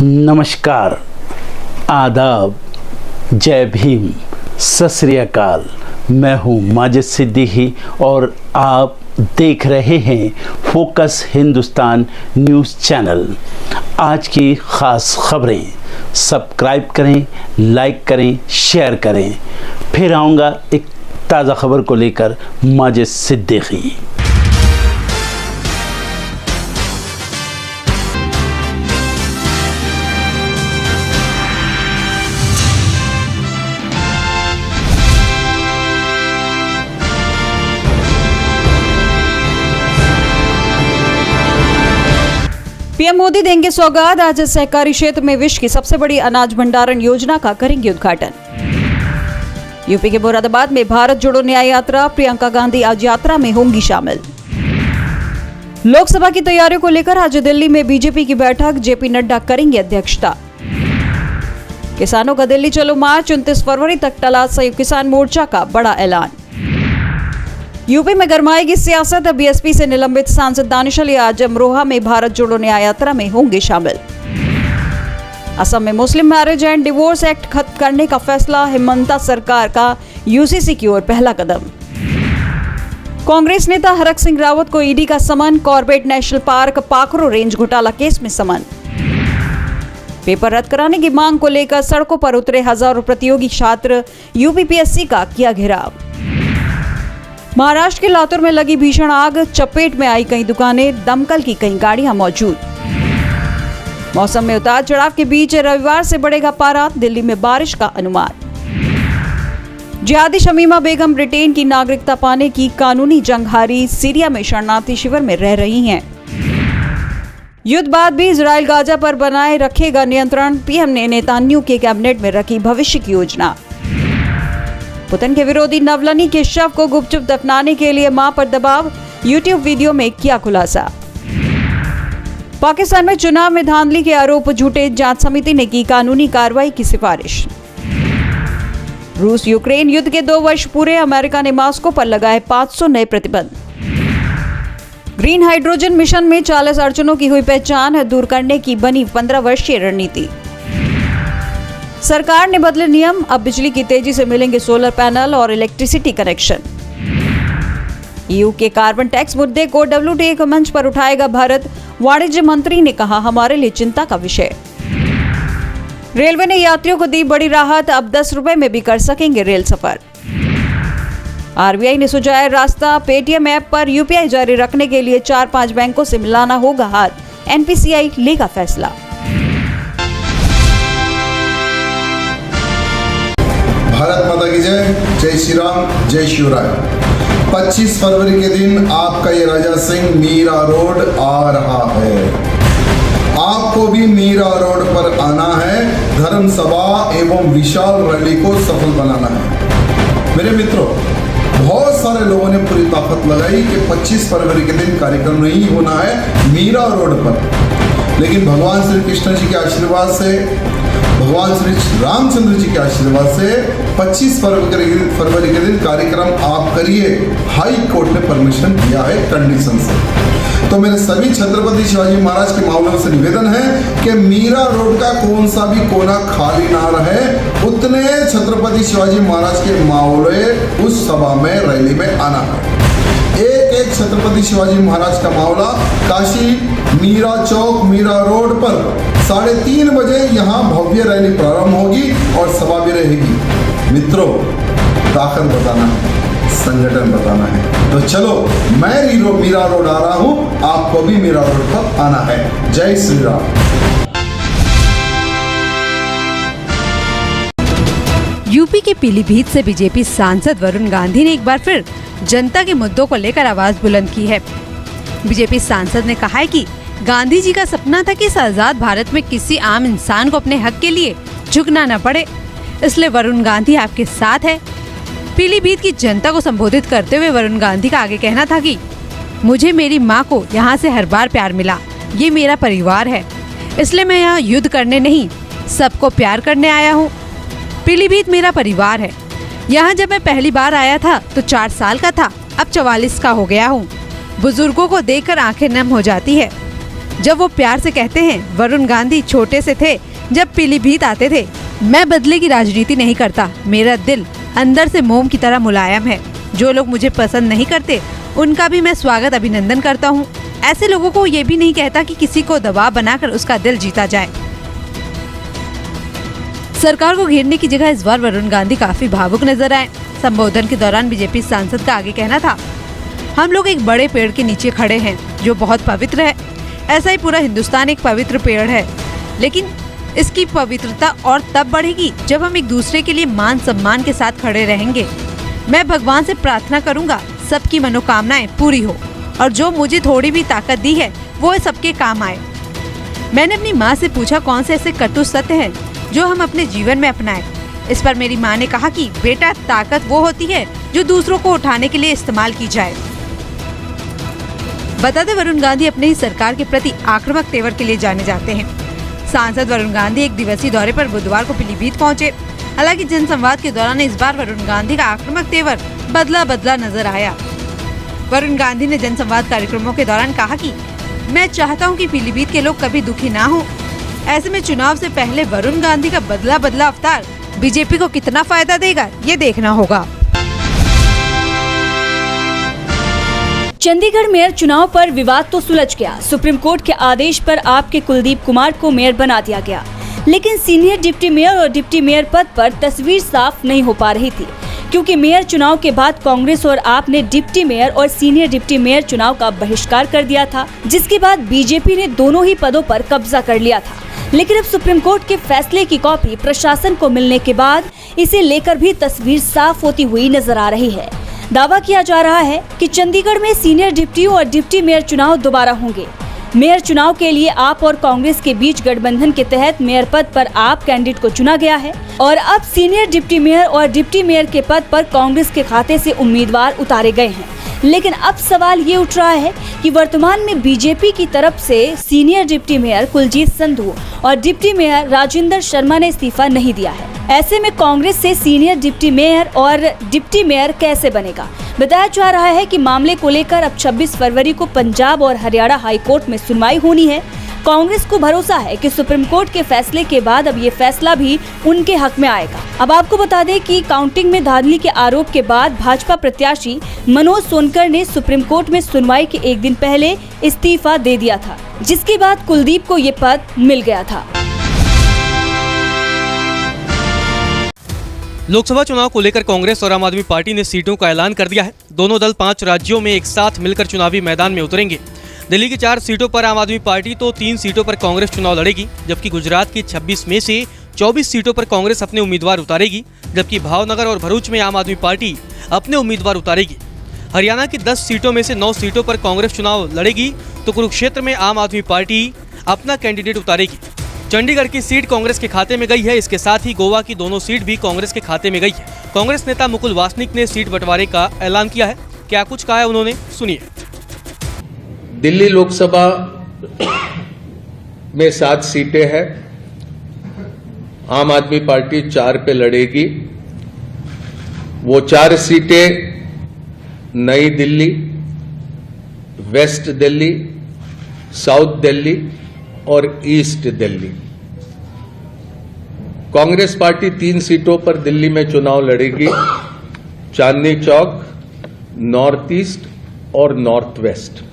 नमस्कार, आदाब, जय भीम, सत श्री अकाल। मैं हूँ माजिद सिद्दीकी और आप देख रहे हैं फोकस हिंदुस्तान न्यूज़ चैनल। आज की ख़ास खबरें सब्सक्राइब करें, लाइक करें, शेयर करें। फिर आऊँगा एक ताज़ा खबर को लेकर माजिद सिद्दीकी। पीएम मोदी देंगे सौगात। आज सहकारी क्षेत्र में विश्व की सबसे बड़ी अनाज भंडारण योजना का करेंगे उद्घाटन। यूपी के मुरादाबाद में भारत जोड़ो न्याय यात्रा, प्रियंका गांधी आज यात्रा में होंगी शामिल। लोकसभा की तैयारियों को लेकर आज दिल्ली में बीजेपी की बैठक, जेपी नड्डा करेंगे अध्यक्षता। किसानों का दिल्ली चलो मार्च 29 फरवरी तक टला संयुक्त किसान मोर्चा का बड़ा ऐलान। यूपी में गरमाएगी सियासत, बीएसपी से निलंबित सांसद दानिश अली आज अमरोहा में भारत जोड़ो न्याय यात्रा में होंगे शामिल। असम में मुस्लिम मैरिज एंड डिवोर्स एक्ट खत्म करने का फैसला, हिमंता सरकार का यूसीसी की ओर पहला कदम। कांग्रेस नेता हरक सिंह रावत को ईडी का summon, Corbett National Park Pakhro range घोटाला केस में समन। पेपर रद्द कराने की मांग को लेकर सड़कों पर उतरे हजारों प्रतियोगी छात्र, यूपीपीएससी का किया घेराव। महाराष्ट्र के लातूर में लगी भीषण आग, चपेट में आई कई दुकानें, दमकल की कई गाड़ियां मौजूद। मौसम में उतार चढ़ाव के बीच रविवार से बढ़ेगा पारा, दिल्ली में बारिश का अनुमान। जिहादी शमीमा बेगम ब्रिटेन की नागरिकता पाने की कानूनी जंग हारी, सीरिया में शरणार्थी शिविर में रह रही हैं। युद्ध बाद भी इजराइल गाजा पर बनाए रखेगा नियंत्रण, पीएम ने नेतान्याहू के कैबिनेट में रखी भविष्य की योजना। पुतिन के विरोधी नवलनी के शव को गुपचुप दफनाने के लिए मां पर दबाव, यूट्यूब वीडियो में किया खुलासा। पाकिस्तान में चुनाव में धांधली के आरोप झूठे, जांच समिति ने की कानूनी कार्रवाई की सिफारिश। रूस यूक्रेन युद्ध के 2 वर्ष पूरे, अमेरिका ने मॉस्को पर लगाए 500 नए प्रतिबंध। ग्रीन हाइड्रोजन मिशन में 40 अड़चनों की हुई पहचान, दूर करने की बनी 15 वर्षीय रणनीति। सरकार ने बदले नियम, अब बिजली की तेजी से मिलेंगे सोलर पैनल और इलेक्ट्रिसिटी कनेक्शन। ईयू के कार्बन टैक्स मुद्दे को WTO के मंच पर उठाएगा भारत, वाणिज्य मंत्री ने कहा हमारे लिए चिंता का विषय। रेलवे ने यात्रियों को दी बड़ी राहत, अब 10 रुपए में भी कर सकेंगे रेल सफर। आरबीआई ने सुझाया रास्ता, पेटीएम ऐप पर यूपीआई जारी रखने के लिए 4-5 बैंकों से मिलाना होगा हाथ, एनपीसीआई लेगा फैसला। भारत माता की जय, जय श्री राम, जय शिवराय। 25 फरवरी के दिन आपका ये राजा सिंह मीरा रोड आ रहा है। आपको भी मीरा रोड पर आना है, धर्म सभा एवं विशाल रैली को सफल बनाना है। मेरे मित्रों, बहुत सारे लोगों ने पूरी ताकत लगाई कि 25 फरवरी के दिन कार्यक्रम नहीं होना है मीरा रोड पर, लेकिन भगवान श्री कृष्ण जी के आशीर्वाद से, भगवान श्री रामचंद्र जी के आशीर्वाद से 25 फरवरी के दिन कार्यक्रम आप करिए। हाई कोर्ट ने परमिशन दिया है कंडीशन से। तो मेरे सभी छत्रपति शिवाजी महाराज के मामलों से निवेदन है कि मीरा रोड का कौन सा भी कोना खाली ना रहे, उतने छत्रपति शिवाजी महाराज के मावले उस सभा में, रैली में आना है। एक छत्रपति शिवाजी महाराज का मावला काशी मीरा चौक मीरा रोड पर 3:30 बजे यहाँ भव्य रैली प्रारंभ होगी और सभा भी रहेगी। मित्रों, ताकत बताना है, संगठन बताना है। तो चलो, मैं मीरा रोड आ रहा हूँ, आपको भी मीरा रोड पर आना है। जय श्री राम। यूपी के पीलीभीत से बीजेपी सांसद वरुण गांधी ने एक बार फिर जनता के मुद्दों को लेकर आवाज बुलंद की है। बीजेपी सांसद ने कहा है कि गांधी जी का सपना था कि इस आजाद भारत में किसी आम इंसान को अपने हक के लिए झुकना न पड़े, इसलिए वरुण गांधी आपके साथ है। पीलीभीत की जनता को संबोधित करते हुए वरुण गांधी का आगे कहना था कि मुझे मेरी माँ को यहाँ से हर बार प्यार मिला, ये मेरा परिवार है, इसलिए मैं यहाँ युद्ध करने नहीं, सबको प्यार करने आया हूँ। पीलीभीत मेरा परिवार है। यहाँ जब मैं पहली बार आया था तो 4 साल का था, अब 44 का हो गया हूँ। बुजुर्गों को देखकर आंखें नम हो जाती है। जब वो प्यार से कहते हैं वरुण गांधी छोटे से थे जब पीलीभीत आते थे, मैं बदले की राजनीति नहीं करता, मेरा दिल अंदर से मोम की तरह मुलायम है। जो लोग मुझे पसंद नहीं करते उनका भी मैं स्वागत अभिनंदन करता हूँ। ऐसे लोगों को ये भी नहीं कहता कि किसी को दबाव बनाकर उसका दिल जीता जाए। सरकार को घेरने की जगह इस बार वरुण गांधी काफी भावुक नजर आए। संबोधन के दौरान बीजेपी सांसद का आगे कहना था, हम लोग एक बड़े पेड़ के नीचे खड़े हैं जो बहुत पवित्र है। ऐसा ही पूरा हिंदुस्तान एक पवित्र पेड़ है, लेकिन इसकी पवित्रता और तब बढ़ेगी जब हम एक दूसरे के लिए मान सम्मान के साथ खड़े रहेंगे। मैं भगवान से प्रार्थना करूंगा सबकी मनोकामनाएं पूरी हो और जो मुझे थोड़ी भी ताकत दी है वो सबके काम आए। मैंने अपनी माँ से पूछा कौन से ऐसे कटु सत्य हैं जो हम अपने जीवन में अपनाएं। इस पर मेरी माँ ने कहा कि बेटा, ताकत वो होती है जो दूसरों को उठाने के लिए इस्तेमाल की जाए। बता दें, वरुण गांधी अपने ही सरकार के प्रति आक्रामक तेवर के लिए जाने जाते हैं। सांसद वरुण गांधी एक दिवसीय दौरे पर बुधवार को पीलीभीत पहुंचे। हालांकि जनसंवाद के दौरान इस बार वरुण गांधी का आक्रामक तेवर बदला नजर आया। वरुण गांधी ने जनसंवाद कार्यक्रमों के दौरान कहा कि मैं चाहता हूं कि पीलीभीत के लोग कभी दुखी ना हो। ऐसे में चुनाव से पहले वरुण गांधी का बदला अवतार बीजेपी को कितना फायदा देगा, ये देखना होगा। चंडीगढ़ मेयर चुनाव पर विवाद तो सुलझ गया। सुप्रीम कोर्ट के आदेश पर आपके कुलदीप कुमार को मेयर बना दिया गया, लेकिन सीनियर डिप्टी मेयर और डिप्टी मेयर पद पर तस्वीर साफ नहीं हो पा रही थी, क्योंकि मेयर चुनाव के बाद कांग्रेस और आप ने डिप्टी मेयर और सीनियर डिप्टी मेयर चुनाव का बहिष्कार कर दिया था, जिसके बाद बीजेपी ने दोनों ही पदों पर कब्जा कर लिया था। लेकिन अब सुप्रीम कोर्ट के फैसले की कॉपी प्रशासन को मिलने के बाद इसे लेकर भी तस्वीर साफ होती हुई नजर आ रही है। दावा किया जा रहा है कि चंडीगढ़ में सीनियर डिप्टी और डिप्टी मेयर चुनाव दोबारा होंगे। मेयर चुनाव के लिए आप और कांग्रेस के बीच गठबंधन के तहत मेयर पद पर आप कैंडिडेट को चुना गया है और अब सीनियर डिप्टी मेयर और डिप्टी मेयर के पद पर कांग्रेस के खाते से उम्मीदवार उतारे गए हैं। लेकिन अब सवाल ये उठ रहा है कि वर्तमान में बीजेपी की तरफ से senior deputy mayor Kuljeet Sandhu और डिप्टी मेयर राजेंद्र शर्मा ने इस्तीफा नहीं दिया है। ऐसे में कांग्रेस से सीनियर डिप्टी मेयर और डिप्टी मेयर कैसे बनेगा? बताया जा रहा है कि मामले को लेकर अब 26 फरवरी को पंजाब और हरियाणा हाई कोर्ट में सुनवाई होनी है। कांग्रेस को भरोसा है कि सुप्रीम कोर्ट के फैसले के बाद अब ये फैसला भी उनके हक में आएगा। अब आपको बता दें कि काउंटिंग में धांधली के आरोप के बाद भाजपा प्रत्याशी मनोज सोनकर ने सुप्रीम कोर्ट में सुनवाई के एक दिन पहले इस्तीफा दे दिया था, जिसके बाद कुलदीप को ये पद मिल गया था। लोकसभा चुनाव को लेकर कांग्रेस और आम आदमी पार्टी ने सीटों का ऐलान कर दिया है। दोनों दल 5 राज्यों में एक साथ मिलकर चुनावी मैदान में उतरेंगे। दिल्ली की 4 सीटों पर आम आदमी पार्टी तो 3 सीटों पर कांग्रेस चुनाव लड़ेगी, जबकि गुजरात की 26 में से 24 सीटों पर कांग्रेस अपने उम्मीदवार उतारेगी, जबकि भावनगर और भरूच में आम आदमी पार्टी अपने उम्मीदवार उतारेगी। हरियाणा की 10 सीटों में से 9 सीटों पर कांग्रेस चुनाव लड़ेगी, तो कुरुक्षेत्र में आम आदमी पार्टी अपना कैंडिडेट उतारेगी। चंडीगढ़ की सीट कांग्रेस के खाते में गई है। इसके साथ ही गोवा की दोनों सीट भी कांग्रेस के खाते में गई है। कांग्रेस नेता मुकुल वासनिक ने सीट बंटवारे का ऐलान किया है। क्या कुछ कहा है उन्होंने, सुनिए। दिल्ली लोकसभा में 7 सीटें हैं। आम आदमी पार्टी 4 पे लड़ेगी। वो 4 सीटें नई दिल्ली, वेस्ट दिल्ली, साउथ दिल्ली और ईस्ट दिल्ली। कांग्रेस पार्टी 3 सीटों पर दिल्ली में चुनाव लड़ेगी, चांदनी चौक, नॉर्थ ईस्ट और नॉर्थ वेस्ट।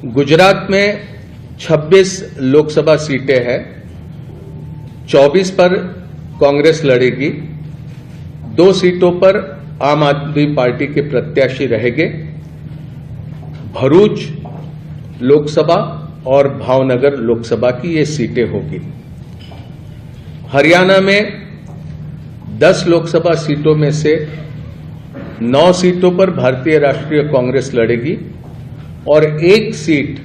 गुजरात में 26 लोकसभा सीटें हैं। 24 पर कांग्रेस लड़ेगी। 2 सीटों पर आम आदमी पार्टी के प्रत्याशी रहेंगे। भरूच लोकसभा और भावनगर लोकसभा की ये सीटें होगी। हरियाणा में 10 लोकसभा सीटों में से 9 सीटों पर भारतीय राष्ट्रीय कांग्रेस लड़ेगी और 1 सीट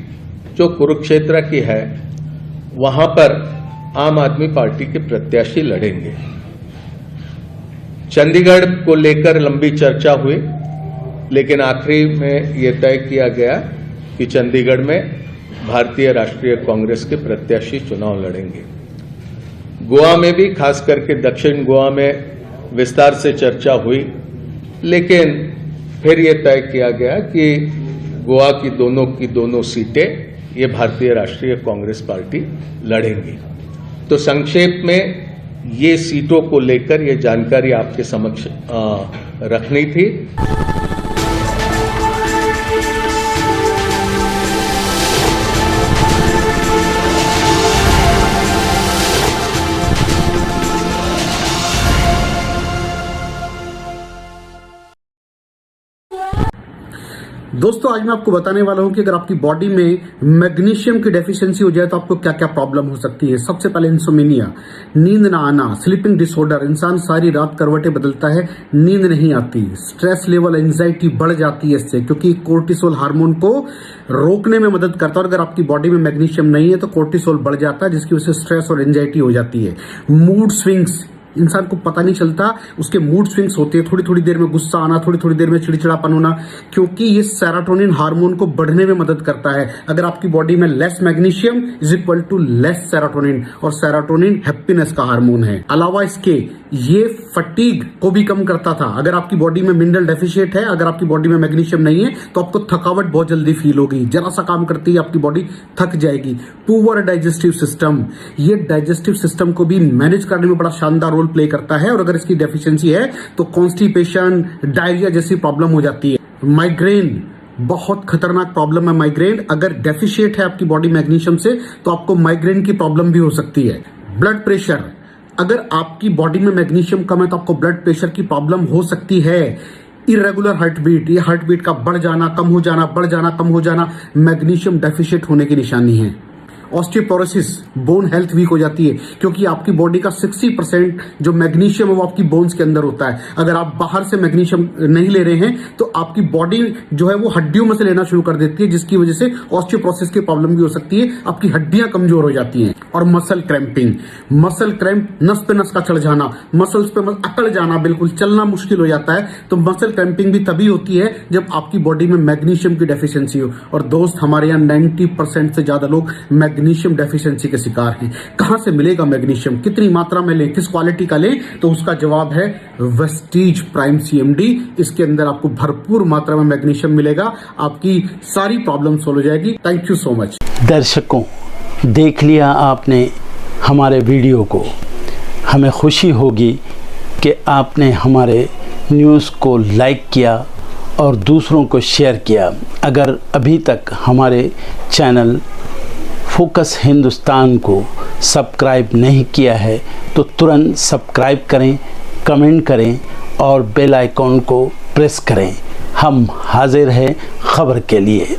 जो कुरुक्षेत्र की है वहां पर आम आदमी पार्टी के प्रत्याशी लड़ेंगे। चंडीगढ़ को लेकर लंबी चर्चा हुई, लेकिन आखिरी में यह तय किया गया कि चंडीगढ़ में भारतीय राष्ट्रीय कांग्रेस के प्रत्याशी चुनाव लड़ेंगे। गोवा में भी, खास करके दक्षिण गोवा में विस्तार से चर्चा हुई, लेकिन फिर यह तय किया गया कि गोवा की दोनों सीटें ये भारतीय राष्ट्रीय कांग्रेस पार्टी लड़ेंगी। तो संक्षेप में ये सीटों को लेकर ये जानकारी आपके समक्ष रखनी थी। दोस्तों आज मैं आपको बताने वाला हूं कि अगर आपकी बॉडी में मैग्नीशियम की डेफिशिएंसी हो जाए तो आपको क्या क्या प्रॉब्लम हो सकती है। सबसे पहले इंसोमेनिया, नींद ना आना, स्लीपिंग डिसऑर्डर, इंसान सारी रात करवटें बदलता है, नींद नहीं आती, स्ट्रेस लेवल, एंजाइटी बढ़ जाती है इससे, क्योंकि कोर्टिसोल हार्मोन को रोकने में मदद करता है। और अगर आपकी बॉडी में मैग्नीशियम नहीं है तो कोर्टिसोल बढ़ जाता है, जिसकी वजह से स्ट्रेस और एंजाइटी हो जाती है। मूड स्विंग्स, इंसान को पता नहीं चलता उसके मूड स्विंग्स होते हैं, थोड़ी थोड़ी देर में गुस्सा आना, थोड़ी थोड़ी देर में चिड़चिड़ापन होना, क्योंकि ये सेरोटोनिन हार्मोन को बढ़ने में मदद करता है। अगर आपकी बॉडी में less magnesium is equal to less serotonin, और सेरोटोनिन हैप्पीनेस का हार्मोन है। अलावा इसके ये फटीग को भी कम करता था। अगर आपकी बॉडी में मिनरल डेफिशिएट है, अगर आपकी बॉडी में मैग्नीशियम नहीं है तो आपको थकावट बहुत जल्दी फील होगी, जरा सा काम करती है आपकी बॉडी थक जाएगी। पुअर डाइजेस्टिव सिस्टम, ये डाइजेस्टिव सिस्टम को भी मैनेज करने में बड़ा शानदार रोल प्ले करता है, और अगर इसकी डेफिशिएंसी है तो कॉन्स्टिपेशन, डायरिया जैसी प्रॉब्लम हो जाती है। माइग्रेन, बहुत खतरनाक प्रॉब्लम है माइग्रेन। अगर डेफिशिएट है आपकी बॉडी मैग्नीशियम से तो आपको माइग्रेन की प्रॉब्लम भी हो सकती है। ब्लड प्रेशर, अगर आपकी बॉडी में मैग्नीशियम कम है तो आपको ब्लड प्रेशर की प्रॉब्लम हो सकती है। इरेगुलर हार्ट बीट, ये हार्ट बीट का बढ़ जाना, कम हो जाना, बढ़ जाना, कम हो जाना, मैग्नीशियम डेफिशिएट होने की निशानी है। ऑस्टियोपोरोसिस, बोन हेल्थ वीक हो जाती है, क्योंकि आपकी बॉडी का 60% जो मैग्नीशियम है वो आपकी बोन्स के अंदर होता है। अगर आप बाहर से मैग्नीशियम नहीं ले रहे हैं तो आपकी बॉडी जो है वो हड्डियों में से लेना शुरू कर देती है, जिसकी वजह से ऑस्टियोपोरोसिस की प्रॉब्लम भी हो सकती है, आपकी हड्डियां कमजोर हो जाती हैं। और मसल क्रैम्पिंग, मसल क्रैम्प, नस पे नस का चढ़ जाना, मसल्स पे अकड़ जाना, बिल्कुल चलना मुश्किल हो जाता है। तो मसल क्रैम्पिंग भी तभी होती है जब आपकी बॉडी में मैग्नीशियम की डेफिशिएंसी हो। और दोस्त, हमारे यहाँ 90% से ज्यादा लोग मैग्नीशियम डेफिशिएंसी के शिकार हैं। कहां से मिलेगा मैग्नीशियम, कितनी मात्रा में लें, किस क्वालिटी का लें? तो उसका जवाब है वेस्टीज प्राइम CMD। इसके अंदर आपको भरपूर मात्रा में मैग्नीशियम मिलेगा, आपकी सारी प्रॉब्लम सॉल्व हो जाएगी। Thank you so much. दर्शकों, देख लिया आपने हमारे वीडियो को। हमें खुशी होगी कि आपने हमारे न्यूज़ को लाइक किया और दूसरों को शेयर किया। अगर अभी तक हमारे चैनल फोकस हिंदुस्तान को सब्सक्राइब नहीं किया है तो तुरंत सब्सक्राइब करें, कमेंट करें और बेल आइकॉन को प्रेस करें। हम हाजिर हैं खबर के लिए।